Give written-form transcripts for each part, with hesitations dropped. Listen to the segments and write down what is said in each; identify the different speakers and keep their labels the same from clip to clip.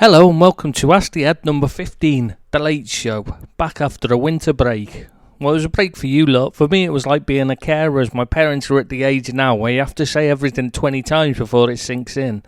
Speaker 1: Hello and welcome to Ask the Ed number 15, The Late Show, back after a winter break. Well, it was a break for you lot. For me, it was like being a carer, as my parents are at the age now where you have to say everything 20 times before it sinks in.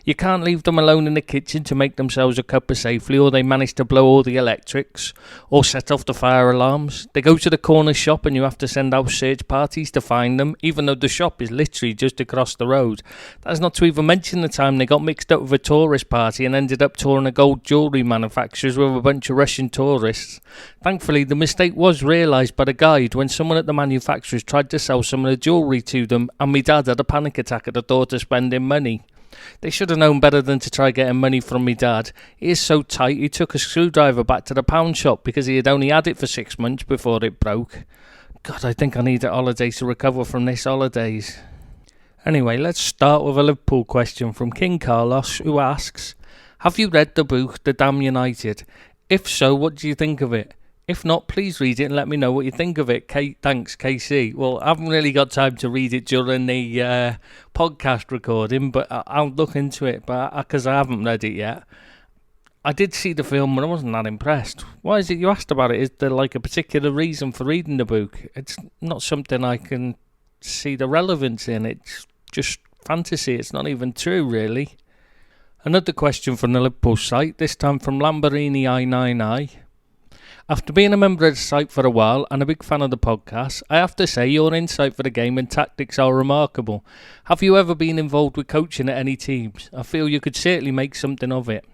Speaker 1: You can't leave them alone in the kitchen to make themselves a cuppa safely, or they manage to blow all the electrics, or set off the fire alarms. They go to the corner shop and you have to send out search parties to find them, even though the shop is literally just across the road. That's not to even mention the time they got mixed up with a tourist party and ended up touring a gold jewellery manufacturers with a bunch of Russian tourists. Thankfully, the mistake was realised by the guide when someone at the manufacturers tried to sell some of the jewellery to them, and my dad had a panic attack at the thought of spending money. They should have known better than to try getting money from me dad. He is so tight he took a screwdriver back to the pound shop because he had only had it for 6 months before it broke. God, I think I need a holiday to recover from this holidays. Anyway, let's start with a Liverpool question from King Carlos, who asks, have you read the book The Damn United? If so, what do you think of it? If not, please read it and let me know what you think of it. Thanks, KC. Well, I haven't really got time to read it during the podcast recording, but I'll look into it because I haven't read it yet. I did see the film, but I wasn't that impressed. Why is it you asked about it? Is there like a particular reason for reading the book? It's not something I can see the relevance in. It's just fantasy. It's not even true, really. Another question from the Liverpool site, this time from Lamborghini I9i. After being a member of the site for a while and a big fan of the podcast, I have to say your insight for the game and tactics are remarkable. Have you ever been involved with coaching at any teams? I feel you could certainly make something of it.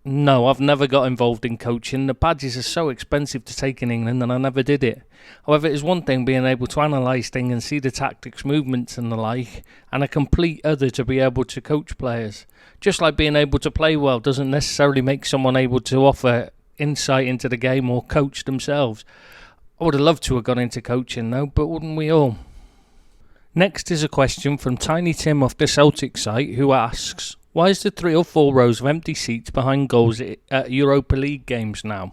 Speaker 1: No, I've never got involved in coaching. The badges are so expensive to take in England and I never did it. However, it is one thing being able to analyse things and see the tactics, movements and the like, and a complete other to be able to coach players. Just like being able to play well doesn't necessarily make someone able to offer insight into the game or coach themselves. I would have loved to have gone into coaching though, but wouldn't we all? Next is a question from Tiny Tim off the Celtic site, who asks, why is there 3 or 4 rows of empty seats behind goals at Europa League games now?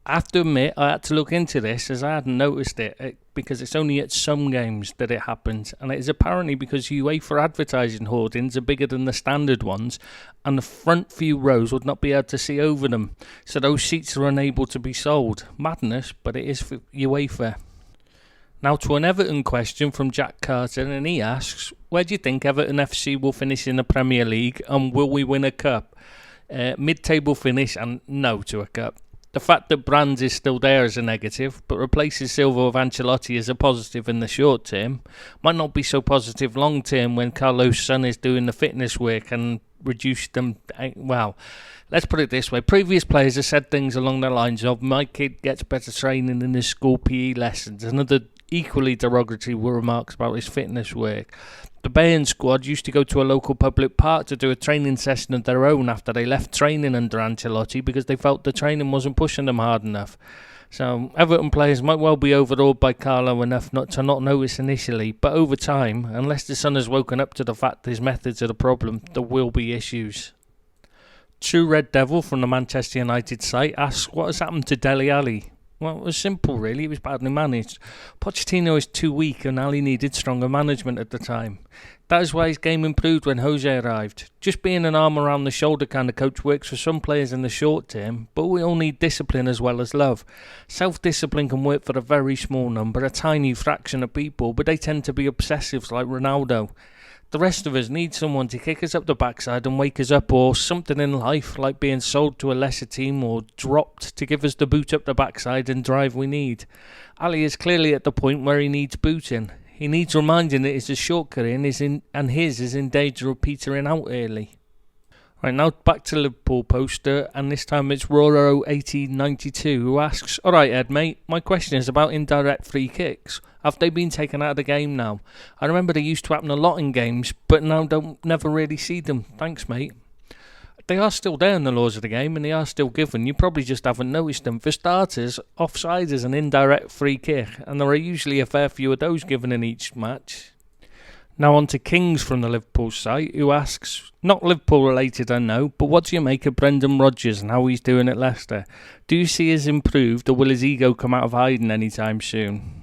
Speaker 1: I have to admit I had to look into this as I hadn't noticed it because it's only at some games that it happens, and it is apparently because UEFA advertising hoardings are bigger than the standard ones and the front few rows would not be able to see over them, so those seats are unable to be sold. Madness, but it is for UEFA. Now to an Everton question from Jack Carter, and he asks, where do you think Everton FC will finish in the Premier League and will we win a cup? Mid-table finish and no to a cup. The fact that Brands is still there is a negative, but replaces Silva with Ancelotti is a positive in the short term. Might not be so positive long term when Carlos' son is doing the fitness work and reduce them. Well, let's put it this way. Previous players have said things along the lines of, my kid gets better training in his school PE lessons, and other equally derogatory remarks about his fitness work. The Bayern squad used to go to a local public park to do a training session of their own after they left training under Ancelotti because they felt the training wasn't pushing them hard enough. So Everton players might well be overawed by Carlo enough not to not notice initially, but over time, unless the son has woken up to the fact his methods are the problem, there will be issues. True Red Devil from the Manchester United site asks, what has happened to Dele Alli? Well, it was simple really, it was badly managed. Pochettino is too weak and Ali needed stronger management at the time. That is why his game improved when Jose arrived. Just being an arm around the shoulder kind of coach works for some players in the short term, but we all need discipline as well as love. Self-discipline can work for a very small number, a tiny fraction of people, but they tend to be obsessives like Ronaldo. The rest of us need someone to kick us up the backside and wake us up, or something in life like being sold to a lesser team or dropped to give us the boot up the backside and drive we need. Ali is clearly at the point where he needs booting. He needs reminding that his short career and his is in danger of petering out early. Right, now back to Liverpool poster, and this time it's Roro1892 who asks, alright Ed mate, my question is about indirect free kicks. Have they been taken out of the game now? I remember they used to happen a lot in games, but now don't never really see them. Thanks mate. They are still there in the laws of the game and they are still given. You probably just haven't noticed them. For starters, offside is an indirect free kick, and there are usually a fair few of those given in each match. Now on to Kings from the Liverpool site, who asks, not Liverpool related I know, but what do you make of Brendan Rodgers and how he's doing at Leicester? Do you see his improved, or will his ego come out of hiding anytime soon?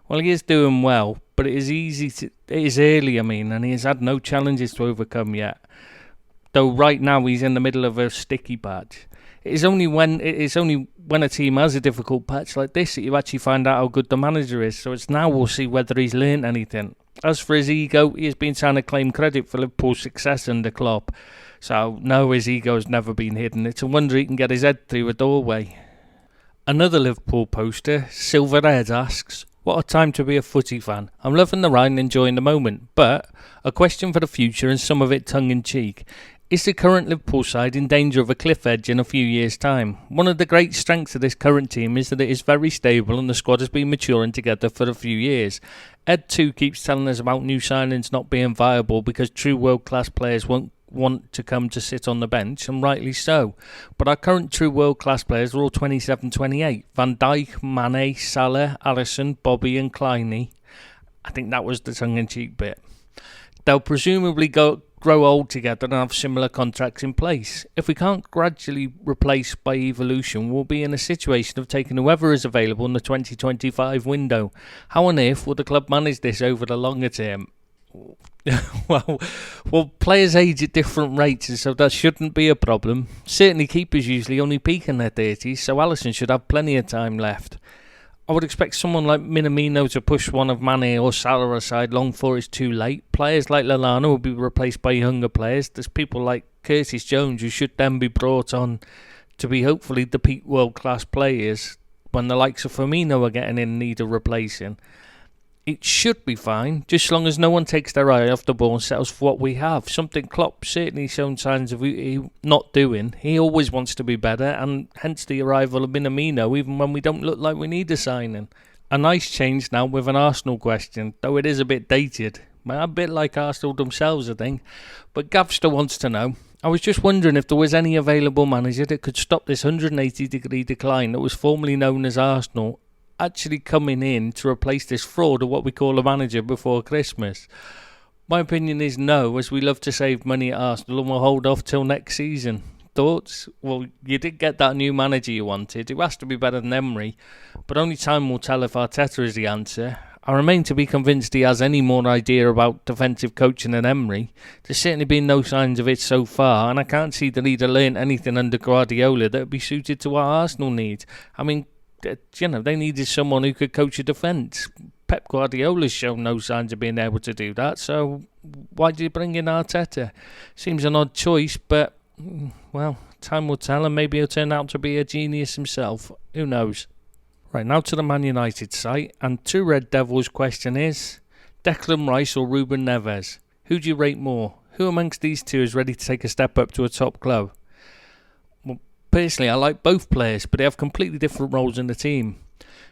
Speaker 1: Well, he is doing well, but it is early, and he has had no challenges to overcome yet. though right now he's in the middle of a sticky patch. It is only when a team has a difficult patch like this that you actually find out how good the manager is. So it's now we'll see whether he's learnt anything. As for his ego, he has been trying to claim credit for Liverpool's success under Klopp. So no, his ego has never been hidden. It's a wonder he can get his head through a doorway. Another Liverpool poster, Silverhead, asks, "What a time to be a footy fan. I'm loving the ride and enjoying the moment. But a question for the future, and some of it tongue-in-cheek. Is the current Liverpool side in danger of a cliff edge in a few years' time? One of the great strengths of this current team is that it is very stable and the squad has been maturing together for a few years. Ed too keeps telling us about new signings not being viable because true world-class players won't want to come to sit on the bench, and rightly so. But our current true world-class players are all 27, 28. Van Dijk, Mane, Salah, Alisson, Bobby and Kleiny." I think that was the tongue-in-cheek bit. "They'll presumably grow old together and have similar contracts in place. If we can't gradually replace by evolution, we'll be in a situation of taking whoever is available in the 2025 window. How on earth will the club manage this over the longer term?" well, players age at different rates, and so that shouldn't be a problem. Certainly keepers usually only peak in their 30s, so Alisson should have plenty of time left. I would expect someone like Minamino to push one of Mane or Salah aside long before it's too late. Players like Lallana will be replaced by younger players. There's people like Curtis Jones who should then be brought on to be hopefully the peak world-class players when the likes of Firmino are getting in need of replacing. It should be fine, just as long as no one takes their eye off the ball and settles for what we have. Something Klopp's certainly shown signs of not doing. He always wants to be better, and hence the arrival of Minamino, even when we don't look like we need a signing. A nice change now with an Arsenal question, though it is a bit dated. A bit like Arsenal themselves, I think. But Gav still wants to know, "I was just wondering if there was any available manager that could stop this 180-degree decline that was formerly known as Arsenal actually coming in to replace this fraud of what we call a manager before Christmas." My opinion is no, as we love to save money at Arsenal and we'll hold off till next season. Thoughts? Well, you did get that new manager you wanted. It has to be better than Emery, but only time will tell if Arteta is the answer. I remain to be convinced he has any more idea about defensive coaching than Emery. There's certainly been no signs of it so far, and I can't see the leader learned anything under Guardiola that would be suited to what Arsenal need. I mean, they needed someone who could coach a defence. Pep Guardiola's shown no signs of being able to do that, so why did you bring in Arteta? Seems an odd choice, but, well, time will tell, and maybe he'll turn out to be a genius himself. Who knows? Right, now to the Man United site, and to Red Devils' question is, Declan Rice or Ruben Neves? Who do you rate more? Who amongst these two is ready to take a step up to a top club? Personally, I like both players, but they have completely different roles in the team.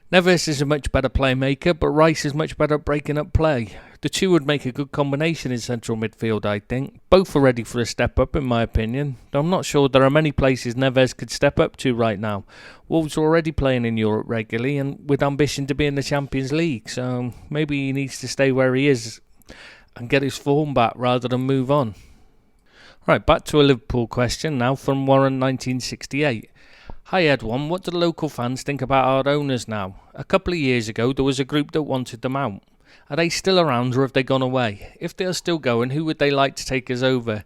Speaker 1: Neves is a much better playmaker, but Rice is much better at breaking up play. The two would make a good combination in central midfield, I think. Both are ready for a step up, in my opinion, though I'm not sure there are many places Neves could step up to right now. Wolves are already playing in Europe regularly and with ambition to be in the Champions League, so maybe he needs to stay where he is and get his form back rather than move on. Right, back to a Liverpool question now from Warren 1968. Hi Edwin, what do the local fans think about our owners now? A couple of years ago there was a group that wanted them out. Are they still around or have they gone away? If they are still going, who would they like to take us over?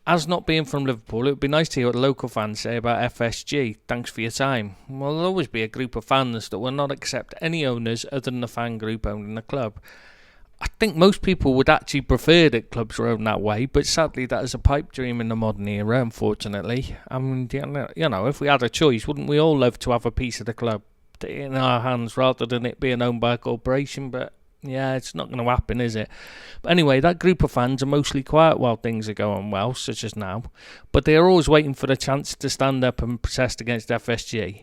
Speaker 1: As not being from Liverpool, it would be nice to hear what the local fans say about FSG. Thanks for your time. Well, there'll always be a group of fans that will not accept any owners other than the fan group owning the club. I think most people would actually prefer that clubs were owned that way, but sadly that is a pipe dream in the modern era, unfortunately. I mean, if we had a choice, wouldn't we all love to have a piece of the club in our hands rather than it being owned by a corporation? But yeah, it's not going to happen, is it? But anyway, that group of fans are mostly quiet while things are going well, such as now, but they are always waiting for the chance to stand up and protest against FSG.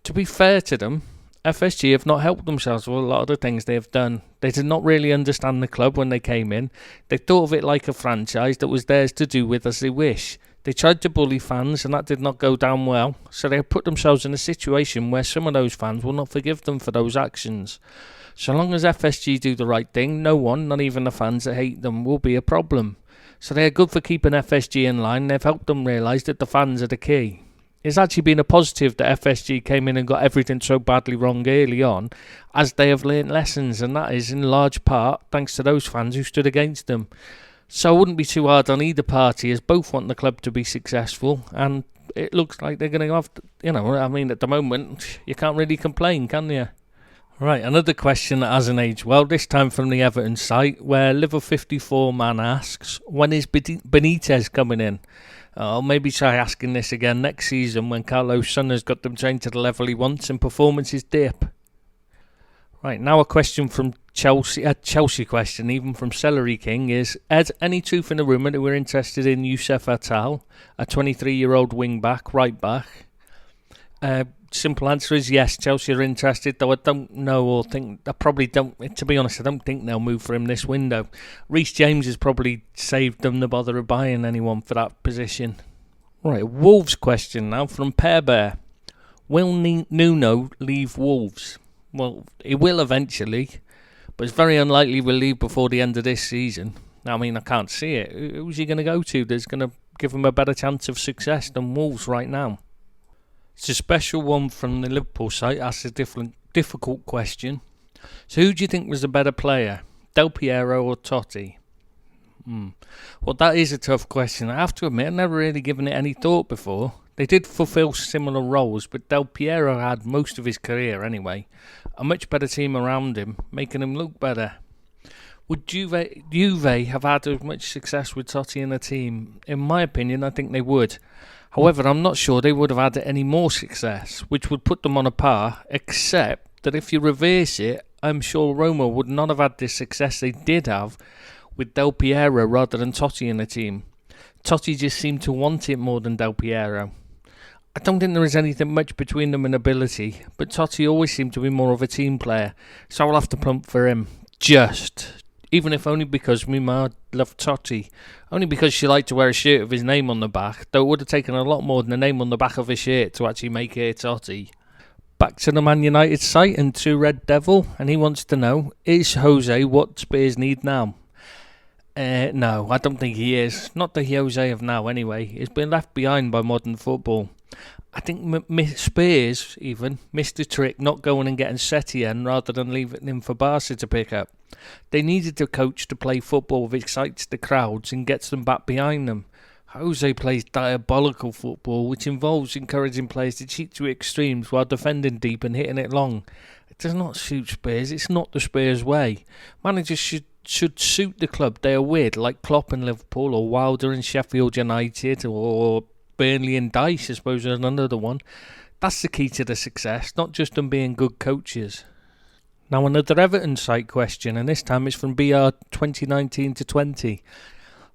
Speaker 1: To be fair to them, FSG have not helped themselves with a lot of the things they have done. They did not really understand the club when they came in. They thought of it like a franchise that was theirs to do with as they wish. They tried to bully fans and that did not go down well, so they have put themselves in a situation where some of those fans will not forgive them for those actions. So long as FSG do the right thing, no one, not even the fans that hate them, will be a problem. So they are good for keeping FSG in line. They've helped them realise that the fans are the key. It's actually been a positive that FSG came in and got everything so badly wrong early on, as they have learnt lessons, and that is in large part thanks to those fans who stood against them. So I wouldn't be too hard on either party, as both want the club to be successful, and it looks like they're going to have, at the moment, you can't really complain, can you? Right, another question that hasn't aged well, this time from the Everton site, where Liver54 man asks, when is Benitez coming in? I'll maybe try asking this again next season when Carlos Son has got them trained to the level he wants and performances dip. Right, now a question from Chelsea, a Chelsea question, even from Celery King, is, Ed, any truth in the rumour that we're interested in Youssef Attal, a 23-year-old wing-back, right-back? Simple answer is yes, Chelsea are interested, though I don't know or think, I probably don't, to be honest, I don't think they'll move for him this window. Reece James has probably saved them the bother of buying anyone for that position. Right, Wolves question now from Pear Bear. Will Nuno leave Wolves? Well, he will eventually, but it's very unlikely we'll leave before the end of this season. I mean, I can't see it. Who's he going to go to that's going to give him a better chance of success than Wolves right now? It's a special one from the Liverpool site. That's a difficult question. So who do you think was the better player, Del Piero or Totti? Well, that is a tough question. I have to admit, I've never really given it any thought before. They did fulfil similar roles, but Del Piero had most of his career anyway. A much better team around him, making him look better. Would Juve have had as much success with Totti in the team? In my opinion, I think they would. However, I'm not sure they would have had any more success, which would put them on a par, except that if you reverse it, I'm sure Roma would not have had the success they did have with Del Piero rather than Totti in the team. Totti just seemed to want it more than Del Piero. I don't think there is anything much between them in ability, but Totti always seemed to be more of a team player, so I'll have to plump for him. Even if only because my ma loved Totti. Only because she liked to wear a shirt with his name on the back, though it would have taken a lot more than a name on the back of a shirt to actually make it Totti. Back to the Man United site and to Red Devil, and he wants to know, is Jose what Spurs need now? No, I don't think he is. Not the Jose of now anyway. He's been left behind by modern football. I think Spurs even missed the trick not going and getting Setien rather than leaving him for Barca to pick up. They needed a coach to play football that excites the crowds and gets them back behind them. Jose plays diabolical football, which involves encouraging players to cheat to extremes while defending deep and hitting it long. It does not suit Spurs. It's not the Spurs way. Managers should suit the club they are with, like Klopp in Liverpool, or Wilder in Sheffield United, or Burnley and Dice, I suppose, is another one. That's the key to the success, not just them being good coaches. Now another Everton site question, and this time it's from BR 2019-20.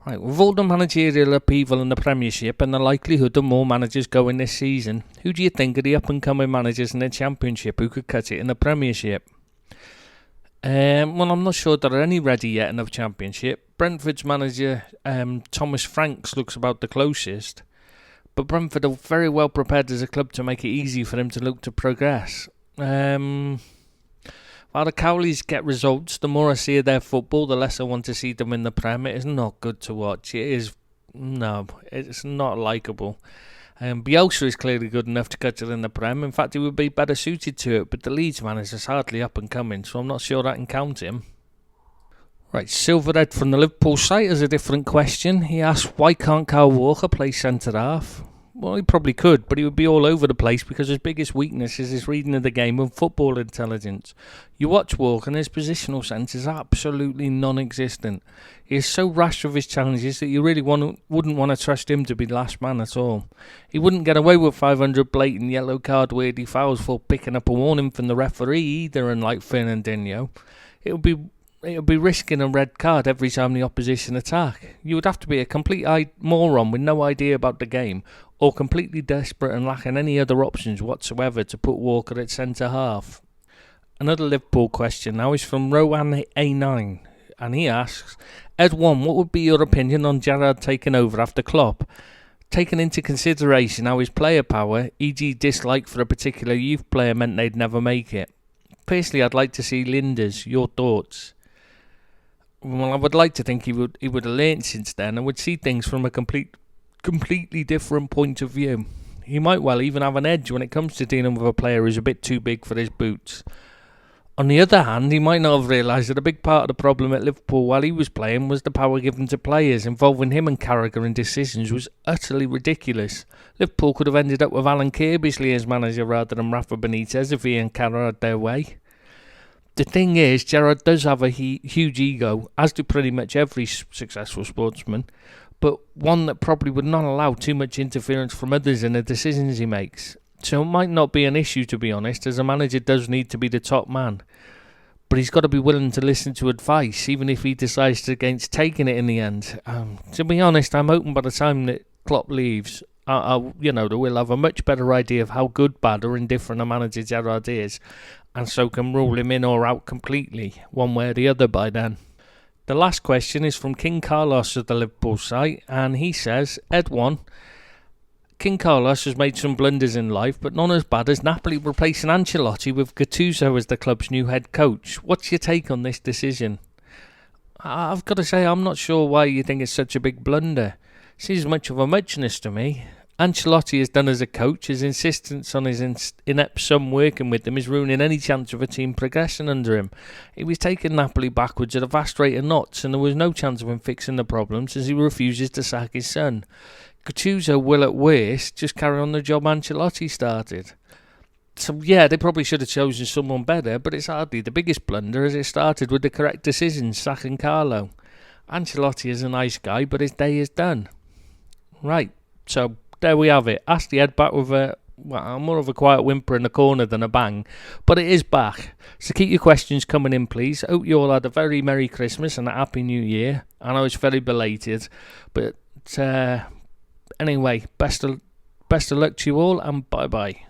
Speaker 1: Right, with all the managerial upheaval in the Premiership and the likelihood of more managers going this season, who do you think are the up-and-coming managers in the Championship who could cut it in the Premiership? Well, I'm not sure there are any ready yet in the Championship. Brentford's manager, Thomas Franks, looks about the closest. But Brentford are very well prepared as a club to make it easy for them to look to progress. While the Cowleys get results, the more I see of their football, the less I want to see them in the Prem. It is not good to watch. It's not likeable. Bielsa is clearly good enough to cut it in the Prem. In fact, he would be better suited to it, but the Leeds manager is hardly up and coming, so I'm not sure I can count him. Right, Silverhead from the Liverpool site has a different question. He asks, why can't Kyle Walker play centre-half? Well, he probably could, but he would be all over the place because his biggest weakness is his reading of the game and football intelligence. You watch Walker and his positional sense is absolutely non-existent. He is so rash with his challenges that you really wouldn't want to trust him to be last man at all. He wouldn't get away with 500 blatant yellow card worthy fouls for picking up a warning from the referee either, unlike Fernandinho. It would be risking a red card every time the opposition attack. You would have to be a complete moron with no idea about the game, or completely desperate and lacking any other options whatsoever to put Walker at centre-half. Another Liverpool question now is from Rowan A9, and he asks, Ed 1, what would be your opinion on Gerrard taking over after Klopp? Taking into consideration how his player power, e.g. dislike for a particular youth player, meant they'd never make it. Personally, I'd like to see Linders. Your thoughts? Well, I would like to think he would have learnt since then and would see things from a completely different point of view. He might well even have an edge when it comes to dealing with a player who's a bit too big for his boots. On the other hand, he might not have realised that a big part of the problem at Liverpool while he was playing was the power given to players. Involving him and Carragher in decisions was utterly ridiculous. Liverpool could have ended up with Alan Kirbysley as manager rather than Rafa Benitez if he and Carragher had their way. The thing is, Gerrard does have a huge ego, as do pretty much every successful sportsman, but one that probably would not allow too much interference from others in the decisions he makes. So it might not be an issue, to be honest, as a manager does need to be the top man. But he's got to be willing to listen to advice, even if he decides against taking it in the end. To be honest, I'm hoping by the time that Klopp leaves, that we'll have a much better idea of how good, bad or indifferent a manager Gerrard is, and so can rule him in or out completely, one way or the other by then. The last question is from King Carlos of the Liverpool site, and he says, Ed 1, King Carlos has made some blunders in life, but none as bad as Napoli replacing Ancelotti with Gattuso as the club's new head coach. What's your take on this decision? I've got to say, I'm not sure why you think it's such a big blunder. Seems much of a muchness to me. Ancelotti has done as a coach. His insistence on his inept son working with him is ruining any chance of a team progressing under him. He was taking Napoli backwards at a vast rate of knots, and there was no chance of him fixing the problems as he refuses to sack his son. Gattuso will at worst just carry on the job Ancelotti started. So yeah, they probably should have chosen someone better, but it's hardly the biggest blunder as it started with the correct decision, sacking Carlo. Ancelotti is a nice guy, but his day is done. Right, so there we have it. Ask the Ed back with more of a quiet whimper in the corner than a bang, but it is back. So keep your questions coming in, please. Hope you all had a very Merry Christmas and a Happy New Year. I know it's very belated, but anyway, best of luck to you all, and bye bye.